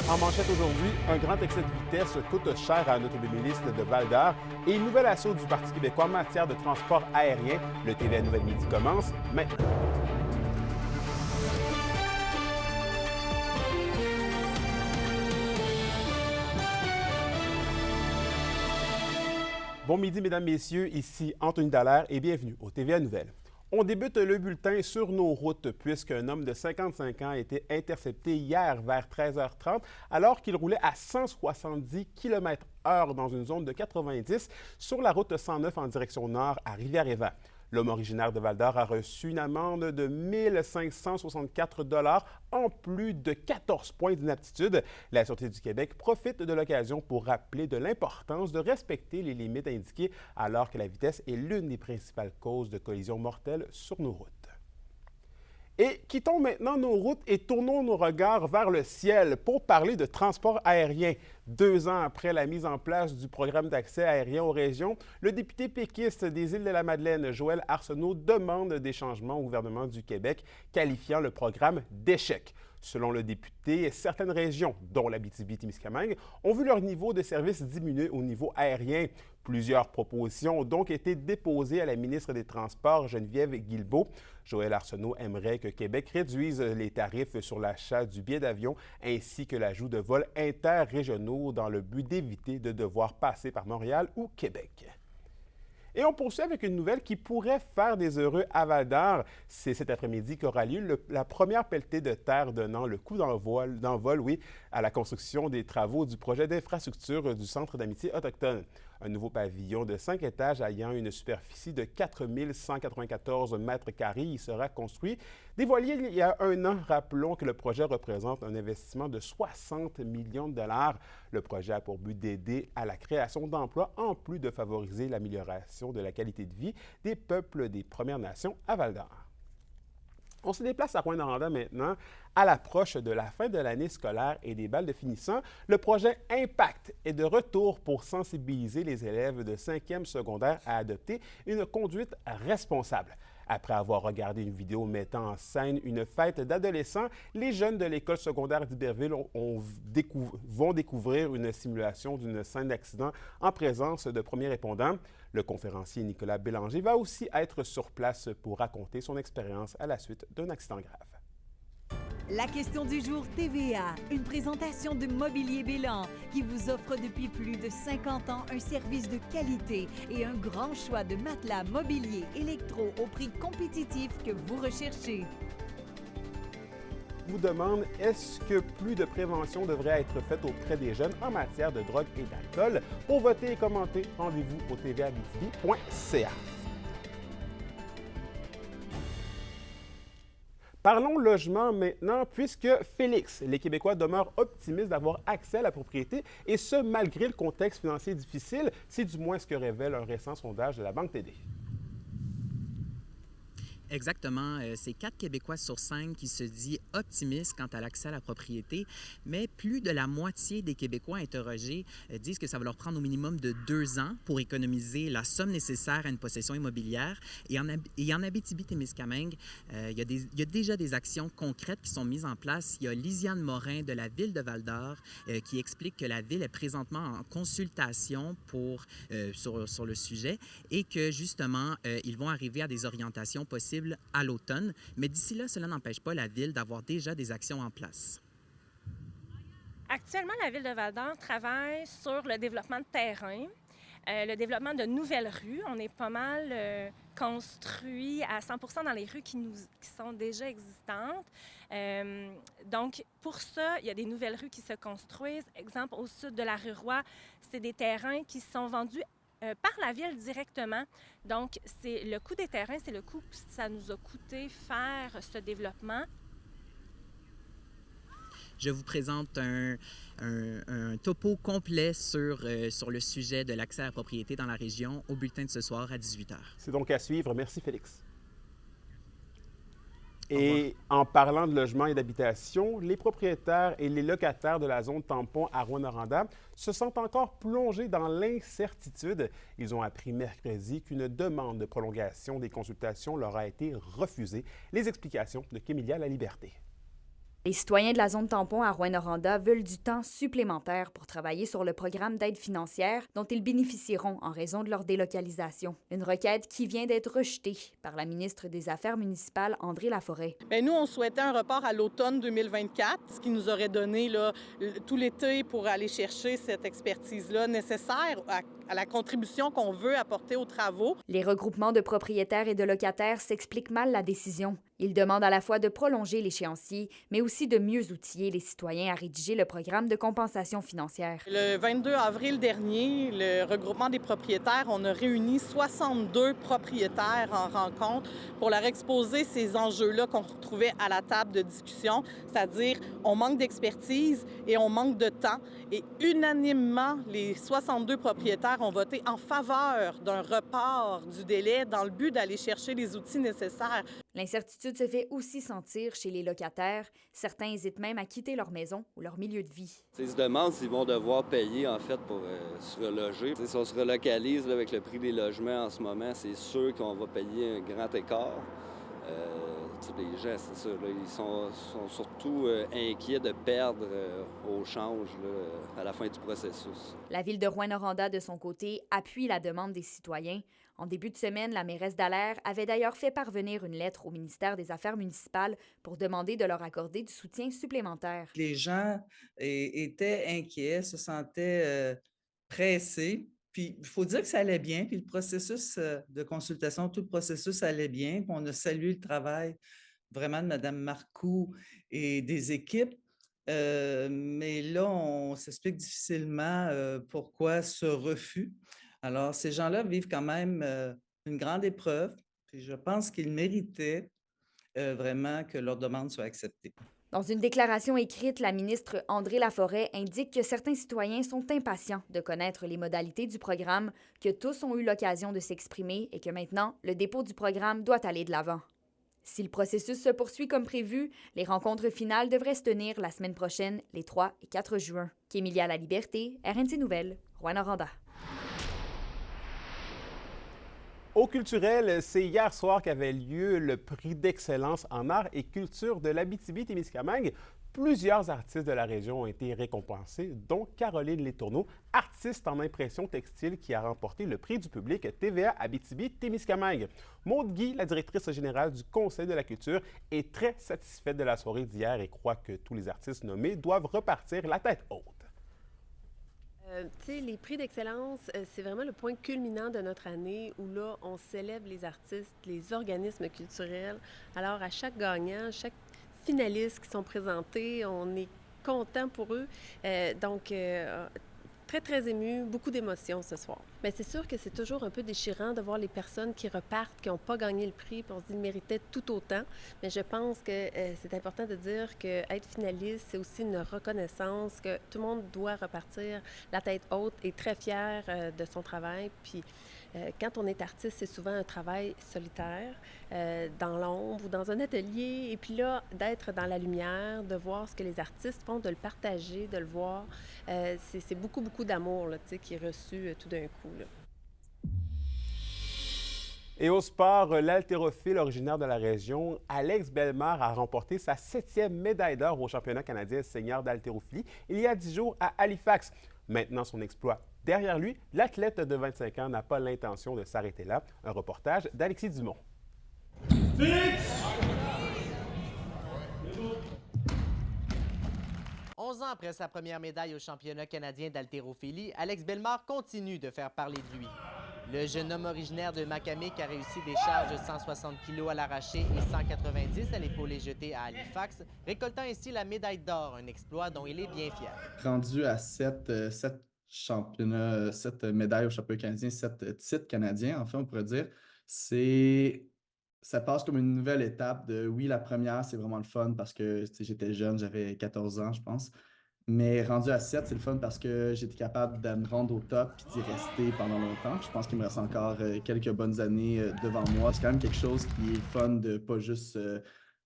En manchette aujourd'hui, un grand excès de vitesse coûte cher à un automobiliste de Val-d'Or et une nouvelle assaut du Parti québécois en matière de transport aérien. Le TVA Nouvelle Midi commence maintenant. Bon midi, mesdames, messieurs, ici Anthony Dallaire et bienvenue au TVA Nouvelles. On débute le bulletin sur nos routes puisqu'un homme de 55 ans a été intercepté hier vers 13h30 alors qu'il roulait à 170 km/h dans une zone de 90 sur la route 109 en direction nord à Rivière-Évan. L'homme originaire de Val-d'Or a reçu une amende de 1 564 $ en plus de 14 points d'inaptitude. La Sûreté du Québec profite de l'occasion pour rappeler de l'importance de respecter les limites indiquées alors que la vitesse est l'une des principales causes de collisions mortelles sur nos routes. Et quittons maintenant nos routes et tournons nos regards vers le ciel pour parler de transport aérien. 2 ans après la mise en place du programme d'accès aérien aux régions, le député péquiste des Îles-de-la-Madeleine, Joël Arsenault, demande des changements au gouvernement du Québec, qualifiant le programme d'échec. Selon le député, certaines régions, dont l'Abitibi-Témiscamingue, ont vu leur niveau de service diminuer au niveau aérien. Plusieurs propositions ont donc été déposées à la ministre des Transports, Geneviève Guilbeault. Joël Arsenault aimerait que Québec réduise les tarifs sur l'achat du billet d'avion ainsi que l'ajout de vols interrégionaux dans le but d'éviter de devoir passer par Montréal ou Québec. Et on poursuit avec une nouvelle qui pourrait faire des heureux à Val-d'Or. C'est cet après-midi qu'aura lieu la première pelletée de terre donnant le coup d'envol, à la construction des travaux du projet d'infrastructure du Centre d'amitié autochtone. Un nouveau pavillon de 5 étages ayant une superficie de 4 194 mètres carrés y sera construit. Dévoilé il y a un an, rappelons que le projet représente un investissement de 60 millions de dollars. Le projet a pour but d'aider à la création d'emplois en plus de favoriser l'amélioration de la qualité de vie des peuples des Premières Nations à Val-d'Or. On se déplace à Rouyn-Noranda maintenant. À l'approche de la fin de l'année scolaire et des balles de finissant, le projet Impact est de retour pour sensibiliser les élèves de 5e secondaire à adopter une conduite responsable. Après avoir regardé une vidéo mettant en scène une fête d'adolescents, les jeunes de l'école secondaire d'Iberville vont découvrir une simulation d'une scène d'accident en présence de premiers répondants. Le conférencier Nicolas Bélanger va aussi être sur place pour raconter son expérience à la suite d'un accident grave. La question du jour TVA, une présentation de Mobilier Bélan qui vous offre depuis plus de 50 ans un service de qualité et un grand choix de matelas, mobilier, électro au prix compétitif que vous recherchez. Vous demande est-ce que plus de prévention devrait être faite auprès des jeunes en matière de drogue et d'alcool? Pour voter et commenter, rendez-vous au tvabitibi.ca. Parlons logement maintenant, puisque Félix, les Québécois demeurent optimistes d'avoir accès à la propriété, et ce, malgré le contexte financier difficile. C'est du moins ce que révèle un récent sondage de la Banque TD. Exactement. C'est 4 Québécois sur 5 qui se disent optimistes quant à l'accès à la propriété, mais plus de la moitié des Québécois interrogés disent que ça va leur prendre au minimum de 2 ans pour économiser la somme nécessaire à une possession immobilière. Et en Abitibi-Témiscamingue, il y a déjà des actions concrètes qui sont mises en place. Il y a Lisiane Morin de la Ville de Val-d'Or qui explique que la Ville est présentement en consultation sur le sujet et que justement, ils vont arriver à des orientations possibles à l'automne, mais d'ici là, cela n'empêche pas la Ville d'avoir déjà des actions en place. Actuellement, la Ville de Val-d'Or travaille sur le développement de terrain, le développement de nouvelles rues. On est pas mal construit à 100% dans les rues qui sont déjà existantes. Donc, pour ça, il y a des nouvelles rues qui se construisent. Exemple, au sud de la rue Roy, c'est des terrains qui sont vendus par la Ville directement. Donc, c'est le coût des terrains, c'est le coût que ça nous a coûté faire ce développement. Je vous présente un topo complet sur le sujet de l'accès à la propriété dans la région au bulletin de ce soir à 18h. C'est donc à suivre. Merci, Félix. Et en parlant de logement et d'habitation, les propriétaires et les locataires de la zone tampon à Rouyn-Noranda se sentent encore plongés dans l'incertitude. Ils ont appris mercredi qu'une demande de prolongation des consultations leur a été refusée. Les explications de Kémilia Laliberté. Les citoyens de la zone tampon à Rouyn-Noranda veulent du temps supplémentaire pour travailler sur le programme d'aide financière dont ils bénéficieront en raison de leur délocalisation. Une requête qui vient d'être rejetée par la ministre des Affaires municipales, André Laforêt. Bien, nous, on souhaitait un report à l'automne 2024, ce qui nous aurait donné là, tout l'été pour aller chercher cette expertise-là nécessaire à la contribution qu'on veut apporter aux travaux. Les regroupements de propriétaires et de locataires s'expliquent mal la décision. Ils demandent à la fois de prolonger l'échéancier, mais aussi de mieux outiller les citoyens à rédiger le programme de compensation financière. Le 22 avril dernier, le regroupement des propriétaires, on a réuni 62 propriétaires en rencontre pour leur exposer ces enjeux-là qu'on retrouvait à la table de discussion, c'est-à-dire on manque d'expertise et on manque de temps. Et unanimement, les 62 propriétaires ont voté en faveur d'un report du délai dans le but d'aller chercher les outils nécessaires. L'incertitude se fait aussi sentir chez les locataires. Certains hésitent même à quitter leur maison ou leur milieu de vie. Ils se demandent s'ils vont devoir payer en fait pour se reloger. Si on se relocalise là, avec le prix des logements en ce moment, c'est sûr qu'on va payer un grand écart. Les gens, c'est ça, là, ils sont surtout inquiets de perdre au change là, à la fin du processus. La ville de Rouyn-Noranda, de son côté, appuie la demande des citoyens. En début de semaine, la mairesse Dallaire avait d'ailleurs fait parvenir une lettre au ministère des Affaires municipales pour demander de leur accorder du soutien supplémentaire. Les gens étaient inquiets, se sentaient pressés. Puis, il faut dire que ça allait bien. Puis, le processus de consultation, tout le processus allait bien. Puis on a salué le travail vraiment de Mme Marcoux et des équipes. Mais là, on s'explique difficilement pourquoi ce refus. Alors, ces gens-là vivent quand même une grande épreuve. Puis, je pense qu'ils méritaient vraiment que leur demande soit acceptée. Dans une déclaration écrite, la ministre André Laforêt indique que certains citoyens sont impatients de connaître les modalités du programme, que tous ont eu l'occasion de s'exprimer et que maintenant, le dépôt du programme doit aller de l'avant. Si le processus se poursuit comme prévu, les rencontres finales devraient se tenir la semaine prochaine, les 3 et 4 juin. Kémilia La Liberté, RNC Nouvelles, Rouyn-Noranda. Au culturel, c'est hier soir qu'avait lieu le prix d'excellence en art et culture de l'Abitibi-Témiscamingue. Plusieurs artistes de la région ont été récompensés, dont Caroline Letourneau, artiste en impression textile qui a remporté le prix du public TVA Abitibi-Témiscamingue. Maude Guy, la directrice générale du Conseil de la culture, est très satisfaite de la soirée d'hier et croit que tous les artistes nommés doivent repartir la tête haute. Les prix d'excellence, c'est vraiment le point culminant de notre année où là, on célèbre les artistes, les organismes culturels. Alors, à chaque gagnant, chaque finaliste qui sont présentés, on est content pour eux. Très, très ému, beaucoup d'émotions ce soir. Bien, c'est sûr que c'est toujours un peu déchirant de voir les personnes qui repartent, qui n'ont pas gagné le prix, puis on se dit qu'ils méritaient tout autant. Mais je pense que c'est important de dire qu'être finaliste, c'est aussi une reconnaissance, que tout le monde doit repartir la tête haute et très fier de son travail. Puis quand on est artiste, c'est souvent un travail solitaire, dans l'ombre ou dans un atelier. Et puis là, d'être dans la lumière, de voir ce que les artistes font, de le partager, de le voir, c'est beaucoup, beaucoup d'amour là, qui est reçu tout d'un coup. Là. Et au sport, l'haltérophile originaire de la région, Alex Bellemare, a remporté sa 7e médaille d'or au championnat canadien senior d'haltérophilie il y a 10 jours à Halifax. Maintenant son exploit derrière lui, l'athlète de 25 ans n'a pas l'intention de s'arrêter là. Un reportage d'Alexis Dumont. Félix! 11 ans après sa première médaille au championnat canadien d'haltérophilie, Alex Bellemare continue de faire parler de lui. Le jeune homme originaire de Macamic a réussi des charges de 160 kg à l'arraché et 190 à l'épaulé jeté à Halifax, récoltant ainsi la médaille d'or, un exploit dont il est bien fier. Rendu à 7 championnats, 7 médailles au championnat canadien, 7 titres canadiens, en fait, on pourrait dire, ça passe comme une nouvelle étape de, oui, la première, c'est vraiment le fun parce que j'étais jeune, j'avais 14 ans, je pense. Mais rendu à 7, c'est le fun parce que j'étais capable de me rendre au top et d'y rester pendant longtemps. Je pense qu'il me reste encore quelques bonnes années devant moi. C'est quand même quelque chose qui est fun de pas juste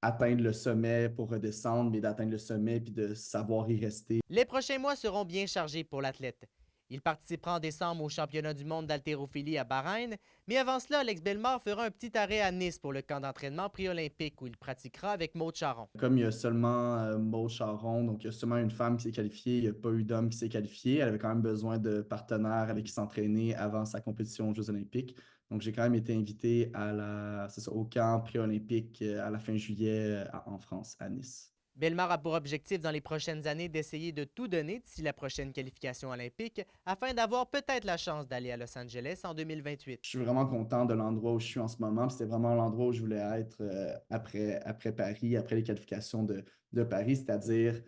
atteindre le sommet pour redescendre, mais d'atteindre le sommet puis de savoir y rester. Les prochains mois seront bien chargés pour l'athlète. Il participera en décembre au championnat du monde d'haltérophilie à Bahreïn, mais avant cela, Alex Bellemare fera un petit arrêt à Nice pour le camp d'entraînement pré-olympique où il pratiquera avec Maude Charron. Comme il y a seulement Maude Charron, donc il y a seulement une femme qui s'est qualifiée, il n'y a pas eu d'homme qui s'est qualifié. Elle avait quand même besoin de partenaires avec qui s'entraîner avant sa compétition aux Jeux olympiques. Donc j'ai quand même été invité au camp pré-olympique à la fin juillet en France, à Nice. Bellemare a pour objectif dans les prochaines années d'essayer de tout donner d'ici la prochaine qualification olympique afin d'avoir peut-être la chance d'aller à Los Angeles en 2028. Je suis vraiment content de l'endroit où je suis en ce moment. C'était vraiment l'endroit où je voulais être après Paris, après les qualifications de Paris, c'est-à-dire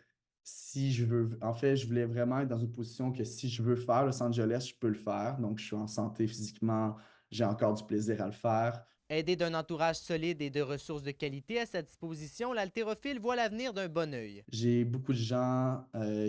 si je veux... En fait, je voulais vraiment être dans une position que si je veux faire Los Angeles, je peux le faire. Donc, je suis en santé physiquement, j'ai encore du plaisir à le faire. Aidé d'un entourage solide et de ressources de qualité à sa disposition, l'haltérophile voit l'avenir d'un bon œil. J'ai beaucoup de gens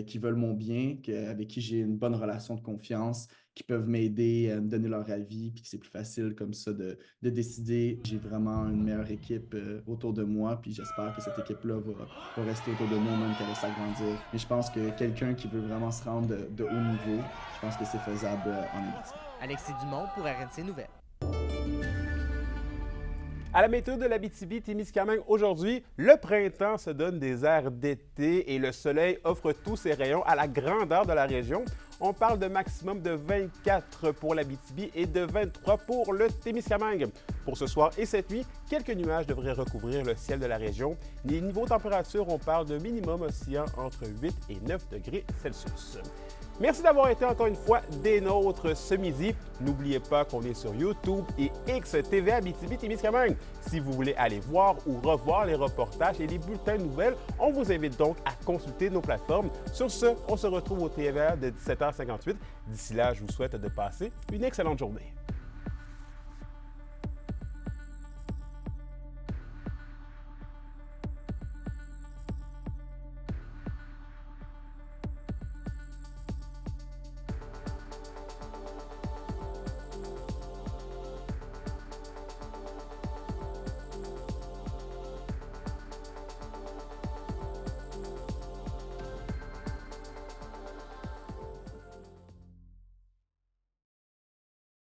qui veulent mon bien, avec qui j'ai une bonne relation de confiance, qui peuvent m'aider à me donner leur avis, puis que c'est plus facile comme ça de décider. J'ai vraiment une meilleure équipe autour de moi, puis j'espère que cette équipe-là va rester autour de moi, même qu'elle va s'agrandir. Mais je pense que quelqu'un qui veut vraiment se rendre de haut niveau, je pense que c'est faisable en Abitibi. Alexis Dumont pour RNC Nouvelles. À la météo de l'Abitibi-Témiscamingue, aujourd'hui, le printemps se donne des airs d'été et le soleil offre tous ses rayons à la grandeur de la région. On parle de maximum de 24 pour l'Abitibi et de 23 pour le Témiscamingue. Pour ce soir et cette nuit, quelques nuages devraient recouvrir le ciel de la région. Les niveaux de température, on parle de minimum oscillant entre 8 et 9 degrés Celsius. Merci d'avoir été encore une fois des nôtres ce midi. N'oubliez pas qu'on est sur YouTube et XTV Abitibi-Témiscamingue. Si vous voulez aller voir ou revoir les reportages et les bulletins de nouvelles, on vous invite donc à consulter nos plateformes. Sur ce, on se retrouve au TVA de 17h58. D'ici là, je vous souhaite de passer une excellente journée.